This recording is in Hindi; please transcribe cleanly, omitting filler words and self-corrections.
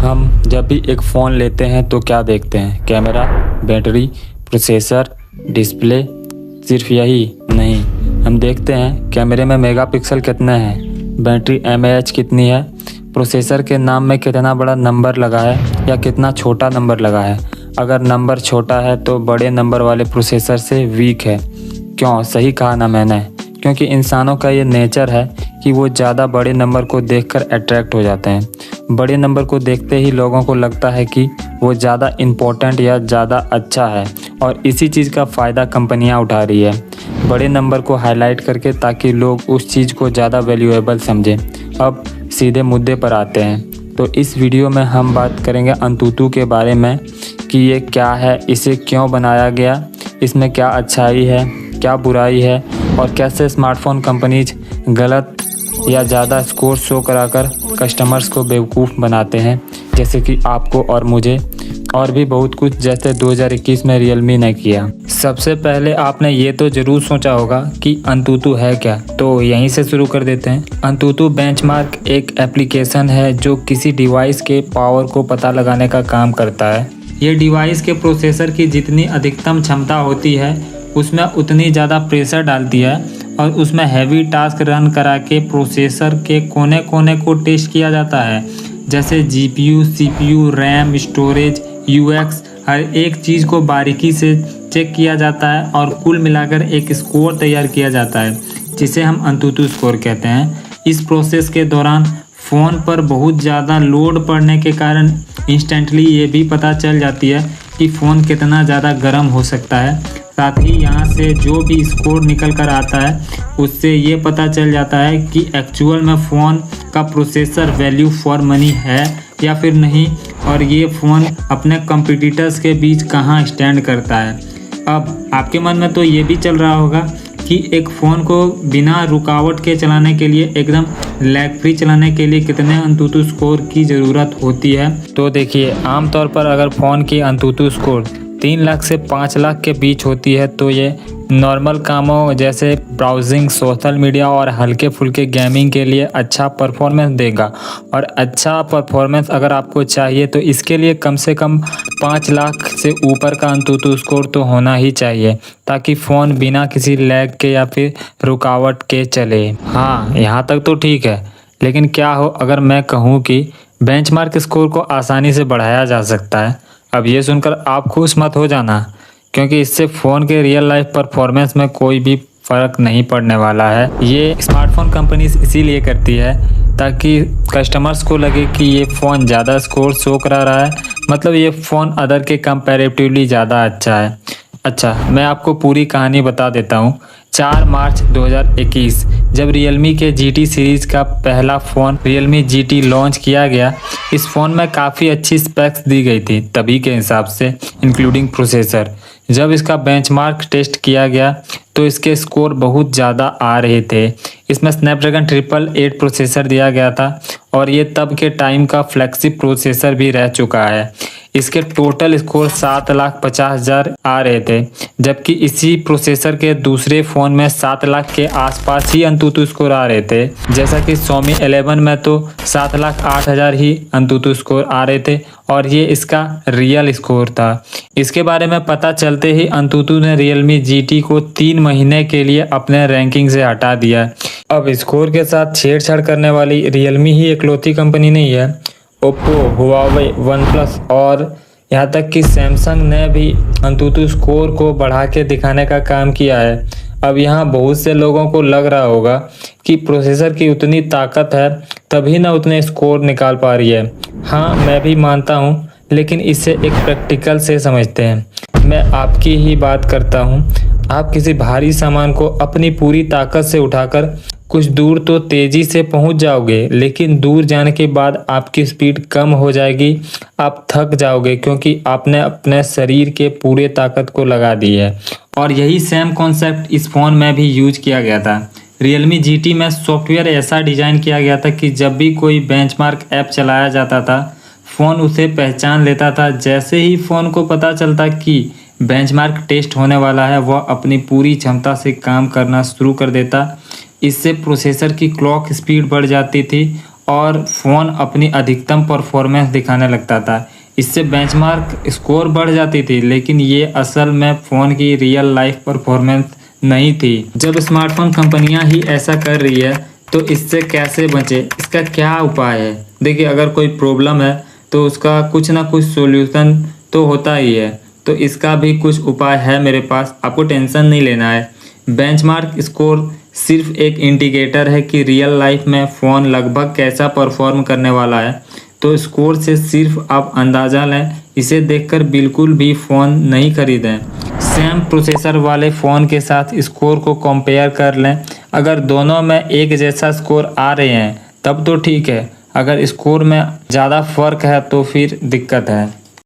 हम जब भी एक फ़ोन लेते हैं तो क्या देखते हैं? Camera, battery, processor, display. सिर्फ यही नहीं, हम देखते हैं कैमरे में मेगापिक्सल कितने हैं, बैटरी एमएएच कितनी है, प्रोसेसर के नाम में कितना बड़ा नंबर लगा है या कितना छोटा नंबर लगा है। अगर नंबर छोटा है तो बड़े नंबर वाले प्रोसेसर से वीक है। क्यों? सही कहा ना मैंने, क्योंकि इंसानों का ये नेचर है कि वो ज़्यादा बड़े नंबर को देखकर अट्रैक्ट हो जाते हैं। बड़े नंबर को देखते ही लोगों को लगता है कि वो ज़्यादा इम्पोर्टेंट या ज़्यादा अच्छा है, और इसी चीज़ का फ़ायदा कंपनियां उठा रही है बड़े नंबर को हाईलाइट करके, ताकि लोग उस चीज़ को ज़्यादा वैल्यूएबल समझें। अब सीधे मुद्दे पर आते हैं। तो इस वीडियो में हम बात करेंगे अंतुतु के बारे में कि ये क्या है, इसे क्यों बनाया गया, इसमें क्या अच्छाई है, क्या बुराई है, और कैसे स्मार्टफोन कंपनीज गलत या ज़्यादा स्कोर शो कराकर कस्टमर्स को बेवकूफ़ बनाते हैं, जैसे कि आपको और मुझे, और भी बहुत कुछ, जैसे 2021 में रियलमी ने किया। सबसे पहले आपने ये तो ज़रूर सोचा होगा कि अंतुतु है क्या, तो यहीं से शुरू कर देते हैं। अंतुतु बेंचमार्क एक एप्लीकेशन है जो किसी डिवाइस के पावर को पता लगाने का काम करता है। ये डिवाइस के प्रोसेसर की जितनी अधिकतम क्षमता होती है उसमें उतनी ज़्यादा प्रेशर डालती है, और उसमें हैवी टास्क रन करा के प्रोसेसर के कोने कोने को टेस्ट किया जाता है, जैसे GPU, CPU, RAM, storage, UX, हर एक चीज़ को बारीकी से चेक किया जाता है और कुल मिलाकर एक स्कोर तैयार किया जाता है, जिसे हम अंतुतु स्कोर कहते हैं। इस प्रोसेस के दौरान फ़ोन पर बहुत ज़्यादा लोड पड़ने के कारण इंस्टेंटली ये भी पता चल जाती है कि फ़ोन कितना ज़्यादा गर्म हो सकता है। साथ ही यहाँ से जो भी स्कोर निकल कर आता है उससे ये पता चल जाता है कि एक्चुअल में फ़ोन का प्रोसेसर वैल्यू फॉर मनी है या फिर नहीं, और ये फ़ोन अपने कॉम्पिटिटर्स के बीच कहाँ स्टैंड करता है। अब आपके मन में तो ये भी चल रहा होगा कि एक फ़ोन को बिना रुकावट के चलाने के लिए, एकदम लैग फ्री चलाने के लिए कितने अंतुतु स्कोर की ज़रूरत होती है। तो देखिए, आमतौर पर अगर फ़ोन की अंतुतु स्कोर 3 लाख से 5 लाख के बीच होती है तो ये नॉर्मल कामों जैसे ब्राउजिंग, सोशल मीडिया और हल्के फुल्के गेमिंग के लिए अच्छा परफॉर्मेंस देगा। और अच्छा परफॉर्मेंस अगर आपको चाहिए तो इसके लिए कम से कम 5 लाख से ऊपर का अंतुतु स्कोर तो होना ही चाहिए, ताकि फ़ोन बिना किसी लैग के या फिर रुकावट के चले। हाँ, यहाँ तक तो ठीक है, लेकिन क्या हो अगर मैं कहूँ कि बेंचमार्क स्कोर को आसानी से बढ़ाया जा सकता है। अब ये सुनकर आप खुश मत हो जाना, क्योंकि इससे फ़ोन के रियल लाइफ परफॉर्मेंस में कोई भी फ़र्क नहीं पड़ने वाला है। ये स्मार्टफोन कंपनीज इसीलिए करती है ताकि कस्टमर्स को लगे कि ये फ़ोन ज़्यादा स्कोर शो करा रहा है, मतलब ये फ़ोन अदर के कंपैरेटिवली ज़्यादा अच्छा है। अच्छा, मैं आपको पूरी कहानी बता देता हूँ। 4 मार्च 2021 जब रियलमी के GT सीरीज़ का पहला फ़ोन रियलमी GT लॉन्च किया गया, इस फ़ोन में काफ़ी अच्छी स्पेक्स दी गई थी तभी के हिसाब से, इंक्लूडिंग प्रोसेसर। जब इसका बेंचमार्क टेस्ट किया गया तो इसके स्कोर बहुत ज़्यादा आ रहे थे। इसमें स्नैपड्रैगन 888 प्रोसेसर दिया गया था, और ये तब के टाइम का फ्लैगशिप प्रोसेसर भी रह चुका है। इसके टोटल स्कोर 7,50,000 आ रहे थे, जबकि इसी प्रोसेसर के दूसरे फ़ोन में 7 लाख के आसपास ही अंतुतु स्कोर आ रहे थे। जैसा कि Xiaomi 11 में तो 7,08,000 ही अंतुतु स्कोर आ रहे थे, और ये इसका रियल स्कोर था। इसके बारे में पता चलते ही अंतुतु ने रियलमी GT को 3 महीने के लिए अपने रैंकिंग से हटा दिया। अब स्कोर के साथ छेड़छाड़ करने वाली रियलमी ही इकलौती कंपनी नहीं है। ओप्पो, हुआवे, वनप्लस और यहाँ तक कि सैमसंग ने भी अंतुतु स्कोर को बढ़ा के दिखाने का काम किया है। अब यहाँ बहुत से लोगों को लग रहा होगा कि प्रोसेसर की उतनी ताकत है तभी ना उतने स्कोर निकाल पा रही है। हाँ, मैं भी मानता हूँ, लेकिन इसे एक प्रैक्टिकल से समझते हैं। मैं आपकी ही बात करता हूँ। आप किसी भारी सामान को अपनी पूरी ताकत से उठाकर कुछ दूर तो तेज़ी से पहुंच जाओगे, लेकिन दूर जाने के बाद आपकी स्पीड कम हो जाएगी, आप थक जाओगे, क्योंकि आपने अपने शरीर के पूरे ताकत को लगा दी है। और यही सेम कॉन्सेप्ट इस फ़ोन में भी यूज किया गया था। रियलमी GT में सॉफ्टवेयर ऐसा डिज़ाइन किया गया था कि जब भी कोई बेंचमार्क ऐप चलाया जाता था, फ़ोन उसे पहचान लेता था। जैसे ही फ़ोन को पता चलता कि बेंचमार्क टेस्ट होने वाला है, वह अपनी पूरी क्षमता से काम करना शुरू कर देता। इससे प्रोसेसर की क्लॉक स्पीड बढ़ जाती थी और फ़ोन अपनी अधिकतम परफॉर्मेंस दिखाने लगता था। इससे बेंचमार्क स्कोर बढ़ जाती थी, लेकिन ये असल में फ़ोन की रियल लाइफ परफॉर्मेंस नहीं थी। जब स्मार्टफोन कंपनियां ही ऐसा कर रही है तो इससे कैसे बचें, इसका क्या उपाय है? देखिए, अगर कोई प्रॉब्लम है तो उसका कुछ ना कुछ सॉल्यूशन तो होता ही है, तो इसका भी कुछ उपाय है मेरे पास। आपको टेंशन नहीं लेना है। बेंचमार्क स्कोर सिर्फ एक इंडिकेटर है कि रियल लाइफ में फ़ोन लगभग कैसा परफॉर्म करने वाला है। तो स्कोर से सिर्फ आप अंदाज़ा लें, इसे देखकर बिल्कुल भी फ़ोन नहीं खरीदें। सेम प्रोसेसर वाले फ़ोन के साथ स्कोर को कंपेयर कर लें। अगर दोनों में एक जैसा स्कोर आ रहे हैं तब तो ठीक है, अगर स्कोर में ज़्यादा फ़र्क है तो फिर दिक्कत है।